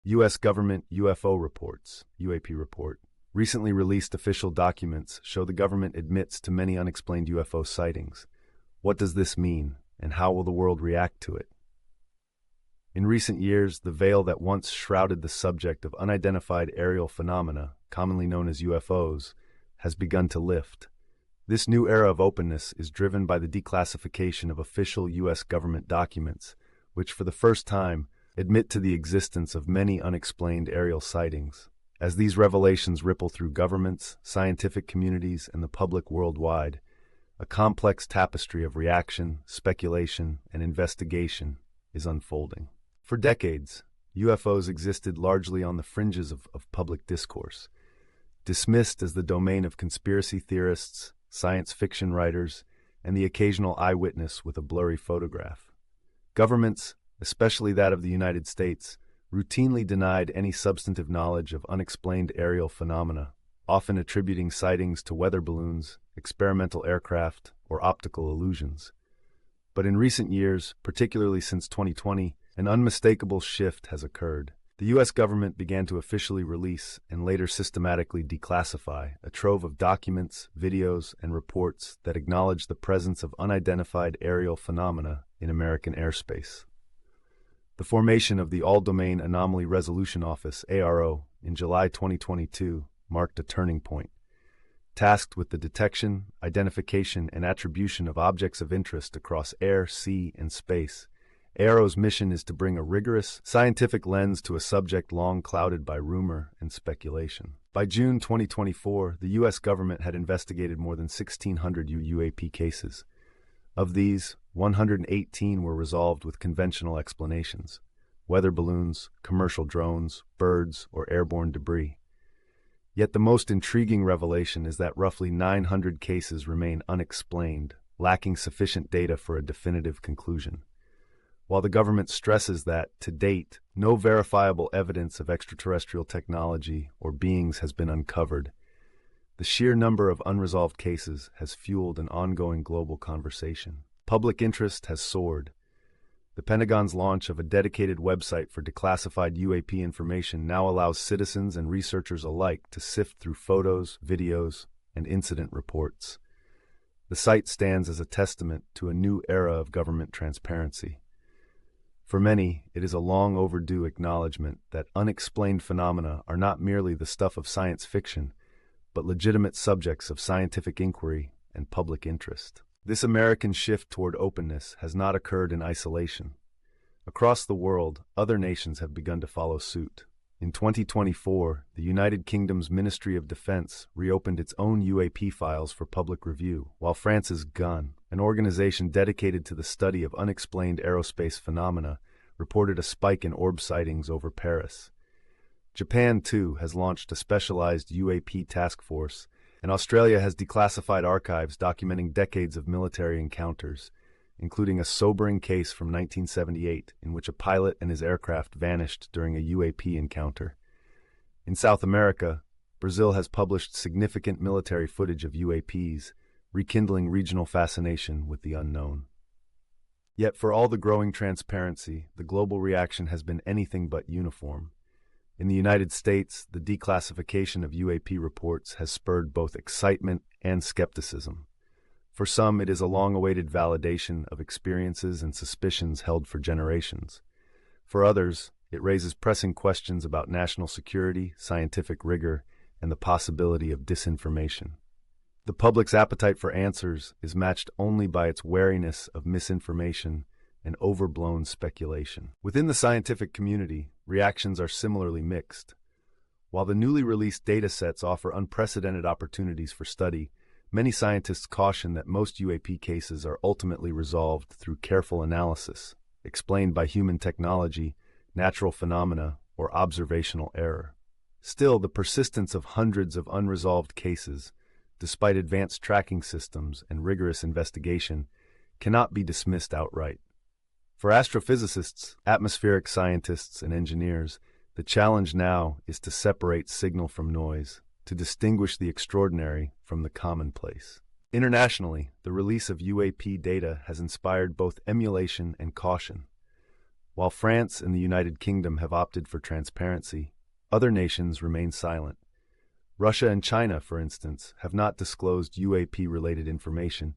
U.S. government UFO reports, UAP report. Recently released official documents show the government admits to many unexplained UFO sightings. What does this mean, and how will the world react to it? In recent years, the veil that once shrouded the subject of unidentified aerial phenomena, commonly known as UFOs, has begun to lift. This new era of openness is driven by the declassification of official U.S. government documents, which for the first time admit to the existence of many unexplained aerial sightings. As these revelations ripple through governments, scientific communities, and the public worldwide, a complex tapestry of reaction, speculation, and investigation is unfolding. For decades, UFOs existed largely on the fringes of public discourse, dismissed as the domain of conspiracy theorists, science fiction writers, and the occasional eyewitness with a blurry photograph. Governments, especially that of the United States, routinely denied any substantive knowledge of unexplained aerial phenomena, often attributing sightings to weather balloons, experimental aircraft, or optical illusions. But in recent years, particularly since 2020, an unmistakable shift has occurred. The U.S. government began to officially release and later systematically declassify a trove of documents, videos, and reports that acknowledge the presence of unidentified aerial phenomena in American airspace. The formation of the All-Domain Anomaly Resolution Office, ARO, in July 2022 marked a turning point. Tasked with the detection, identification, and attribution of objects of interest across air, sea, and space, ARO's mission is to bring a rigorous, scientific lens to a subject long clouded by rumor and speculation. By June 2024, the U.S. government had investigated more than 1,600 UAP cases. Of these, 118 were resolved with conventional explanations: weather balloons, commercial drones, birds, or airborne debris. Yet the most intriguing revelation is that roughly 900 cases remain unexplained, lacking sufficient data for a definitive conclusion. While the government stresses that, to date, no verifiable evidence of extraterrestrial technology or beings has been uncovered, the sheer number of unresolved cases has fueled an ongoing global conversation. Public interest has soared. The Pentagon's launch of a dedicated website for declassified UAP information now allows citizens and researchers alike to sift through photos, videos, and incident reports. The site stands as a testament to a new era of government transparency. For many, it is a long overdue acknowledgement that unexplained phenomena are not merely the stuff of science fiction, but legitimate subjects of scientific inquiry and public interest. This American shift toward openness has not occurred in isolation. Across the world, other nations have begun to follow suit. In 2024, the United Kingdom's Ministry of Defense reopened its own UAP files for public review, while France's GUN, an organization dedicated to the study of unexplained aerospace phenomena, reported a spike in orb sightings over Paris. Japan, too, has launched a specialized UAP task force, and Australia has declassified archives documenting decades of military encounters, including a sobering case from 1978 in which a pilot and his aircraft vanished during a UAP encounter. In South America, Brazil has published significant military footage of UAPs, rekindling regional fascination with the unknown. Yet for all the growing transparency, the global reaction has been anything but uniform. In the United States, the declassification of UAP reports has spurred both excitement and skepticism. For some, it is a long-awaited validation of experiences and suspicions held for generations. For others, it raises pressing questions about national security, scientific rigor, and the possibility of disinformation. The public's appetite for answers is matched only by its wariness of misinformation and overblown speculation. Within the scientific community, reactions are similarly mixed. While the newly released data sets offer unprecedented opportunities for study, many scientists caution that most UAP cases are ultimately resolved through careful analysis, explained by human technology, natural phenomena, or observational error. Still, the persistence of hundreds of unresolved cases, despite advanced tracking systems and rigorous investigation, cannot be dismissed outright. For astrophysicists, atmospheric scientists, and engineers, the challenge now is to separate signal from noise, to distinguish the extraordinary from the commonplace. Internationally, the release of UAP data has inspired both emulation and caution. While France and the United Kingdom have opted for transparency, other nations remain silent. Russia and China, for instance, have not disclosed UAP-related information,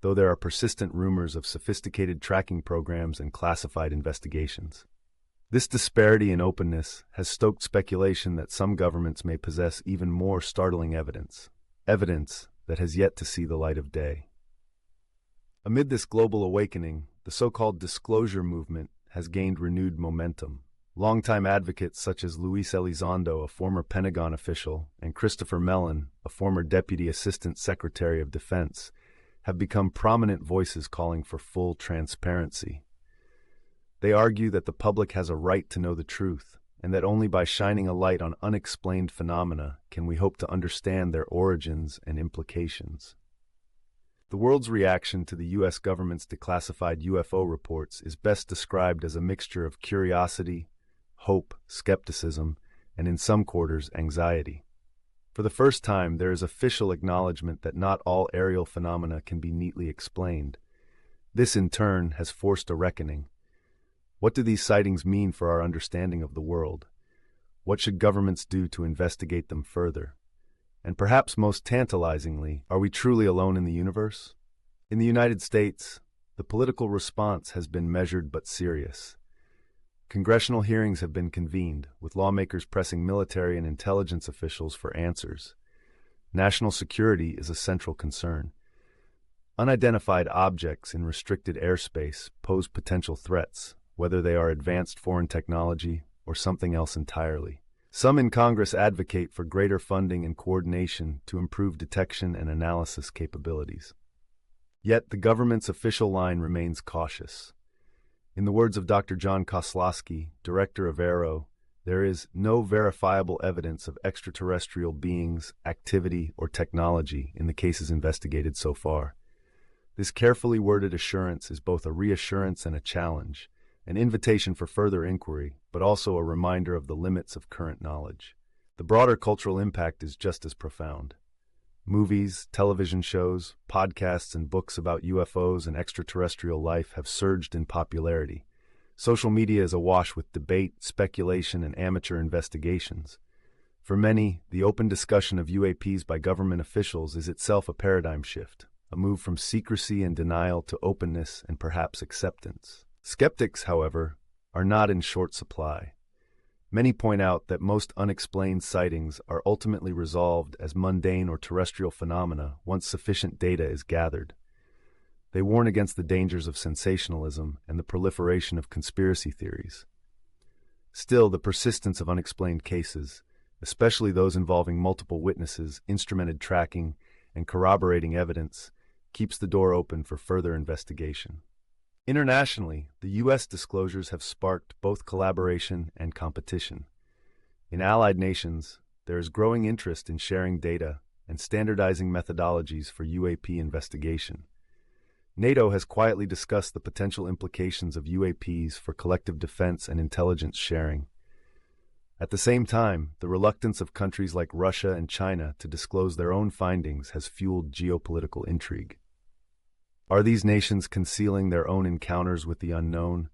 though there are persistent rumors of sophisticated tracking programs and classified investigations. This disparity in openness has stoked speculation that some governments may possess even more startling evidence that has yet to see the light of day. Amid this global awakening, the so-called disclosure movement has gained renewed momentum. Longtime advocates such as Luis Elizondo, a former Pentagon official, and Christopher Mellon, a former Deputy Assistant Secretary of Defense, have become prominent voices calling for full transparency. They argue that the public has a right to know the truth, and that only by shining a light on unexplained phenomena can we hope to understand their origins and implications. The world's reaction to the U.S. government's declassified UFO reports is best described as a mixture of curiosity, hope, skepticism, and in some quarters, anxiety. For the first time, there is official acknowledgement that not all aerial phenomena can be neatly explained. This, in turn, has forced a reckoning. What do these sightings mean for our understanding of the world? What should governments do to investigate them further? And perhaps most tantalizingly, are we truly alone in the universe? In the United States, the political response has been measured but serious. Congressional hearings have been convened, with lawmakers pressing military and intelligence officials for answers. National security is a central concern. Unidentified objects in restricted airspace pose potential threats, whether they are advanced foreign technology or something else entirely. Some in Congress advocate for greater funding and coordination to improve detection and analysis capabilities. Yet the government's official line remains cautious. In the words of Dr. John Koslowski, director of AARO, there is no verifiable evidence of extraterrestrial beings, activity, or technology in the cases investigated so far. This carefully worded assurance is both a reassurance and a challenge, an invitation for further inquiry, but also a reminder of the limits of current knowledge. The broader cultural impact is just as profound. Movies, television shows, podcasts, and books about UFOs and extraterrestrial life have surged in popularity. Social media is awash with debate, speculation, and amateur investigations. For many, the open discussion of UAPs by government officials is itself a paradigm shift, a move from secrecy and denial to openness and perhaps acceptance. Skeptics, however, are not in short supply. Many point out that most unexplained sightings are ultimately resolved as mundane or terrestrial phenomena once sufficient data is gathered. They warn against the dangers of sensationalism and the proliferation of conspiracy theories. Still, the persistence of unexplained cases, especially those involving multiple witnesses, instrumented tracking, and corroborating evidence, keeps the door open for further investigation. Internationally, the U.S. disclosures have sparked both collaboration and competition. In allied nations, there is growing interest in sharing data and standardizing methodologies for UAP investigation. NATO has quietly discussed the potential implications of UAPs for collective defense and intelligence sharing. At the same time, the reluctance of countries like Russia and China to disclose their own findings has fueled geopolitical intrigue. Are these nations concealing their own encounters with the unknown,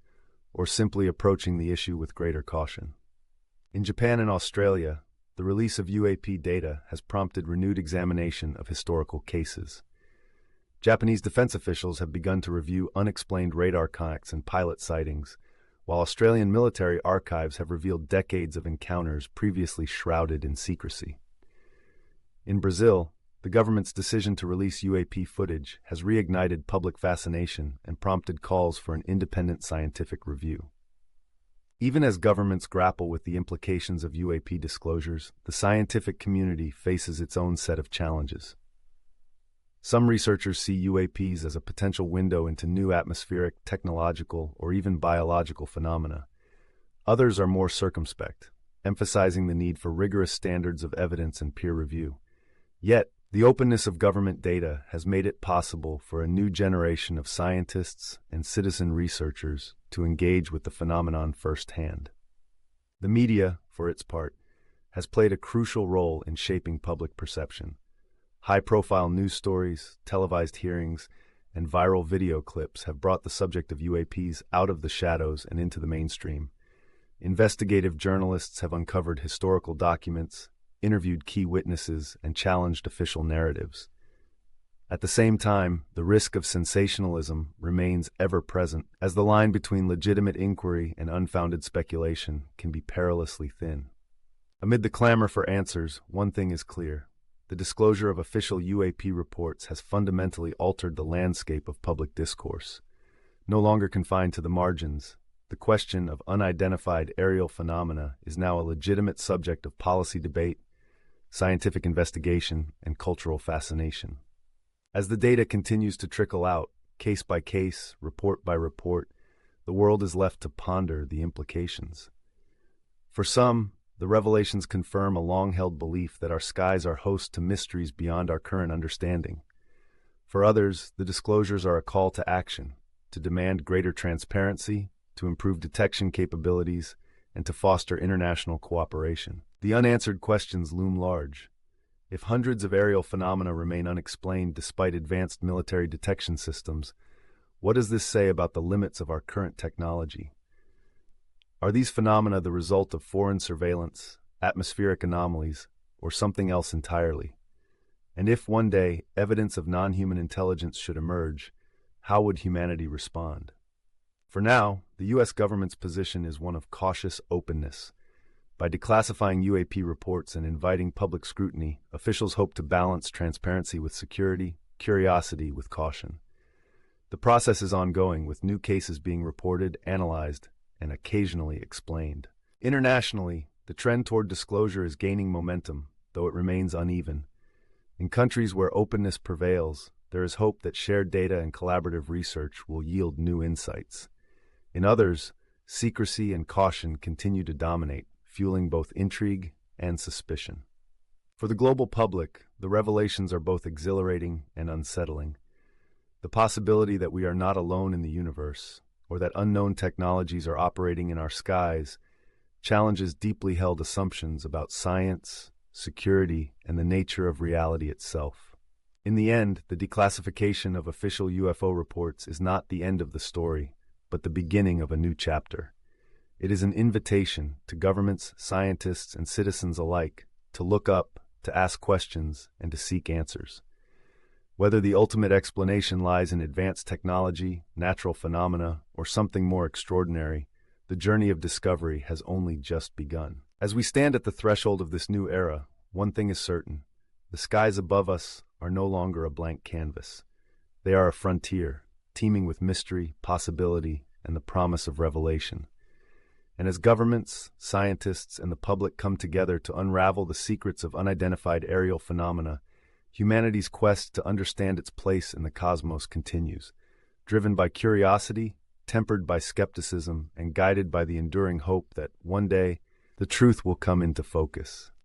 or simply approaching the issue with greater caution? In Japan and Australia, the release of UAP data has prompted renewed examination of historical cases. Japanese defense officials have begun to review unexplained radar contacts and pilot sightings, while Australian military archives have revealed decades of encounters previously shrouded in secrecy. In Brazil, the government's decision to release UAP footage has reignited public fascination and prompted calls for an independent scientific review. Even as governments grapple with the implications of UAP disclosures, the scientific community faces its own set of challenges. Some researchers see UAPs as a potential window into new atmospheric, technological, or even biological phenomena. Others are more circumspect, emphasizing the need for rigorous standards of evidence and peer review. Yet, the openness of government data has made it possible for a new generation of scientists and citizen researchers to engage with the phenomenon firsthand. The media, for its part, has played a crucial role in shaping public perception. High-profile news stories, televised hearings, and viral video clips have brought the subject of UAPs out of the shadows and into the mainstream. Investigative journalists have uncovered historical documents, interviewed key witnesses, and challenged official narratives. At the same time, the risk of sensationalism remains ever present, as the line between legitimate inquiry and unfounded speculation can be perilously thin. Amid the clamor for answers, one thing is clear. The disclosure of official UAP reports has fundamentally altered the landscape of public discourse. No longer confined to the margins, the question of unidentified aerial phenomena is now a legitimate subject of policy debate, scientific investigation, and cultural fascination. As the data continues to trickle out, case by case, report by report, the world is left to ponder the implications. For some, the revelations confirm a long-held belief that our skies are host to mysteries beyond our current understanding. For others, the disclosures are a call to action, to demand greater transparency, to improve detection capabilities, and to foster international cooperation. The unanswered questions loom large. If hundreds of aerial phenomena remain unexplained despite advanced military detection systems, what does this say about the limits of our current technology? Are these phenomena the result of foreign surveillance, atmospheric anomalies, or something else entirely? And if one day evidence of non-human intelligence should emerge, how would humanity respond? For now, the U.S. government's position is one of cautious openness. By declassifying UAP reports and inviting public scrutiny, officials hope to balance transparency with security, curiosity with caution. The process is ongoing, with new cases being reported, analyzed, and occasionally explained. Internationally, the trend toward disclosure is gaining momentum, though it remains uneven. In countries where openness prevails, there is hope that shared data and collaborative research will yield new insights. In others, secrecy and caution continue to dominate, fueling both intrigue and suspicion. For the global public, the revelations are both exhilarating and unsettling. The possibility that we are not alone in the universe, or that unknown technologies are operating in our skies, challenges deeply held assumptions about science, security, and the nature of reality itself. In the end, the declassification of official UFO reports is not the end of the story, but the beginning of a new chapter. It is an invitation to governments, scientists, and citizens alike to look up, to ask questions, and to seek answers. Whether the ultimate explanation lies in advanced technology, natural phenomena, or something more extraordinary, the journey of discovery has only just begun. As we stand at the threshold of this new era, one thing is certain: the skies above us are no longer a blank canvas. They are a frontier, teeming with mystery, possibility, and the promise of revelation. And as governments, scientists, and the public come together to unravel the secrets of unidentified aerial phenomena, humanity's quest to understand its place in the cosmos continues, driven by curiosity, tempered by skepticism, and guided by the enduring hope that one day the truth will come into focus.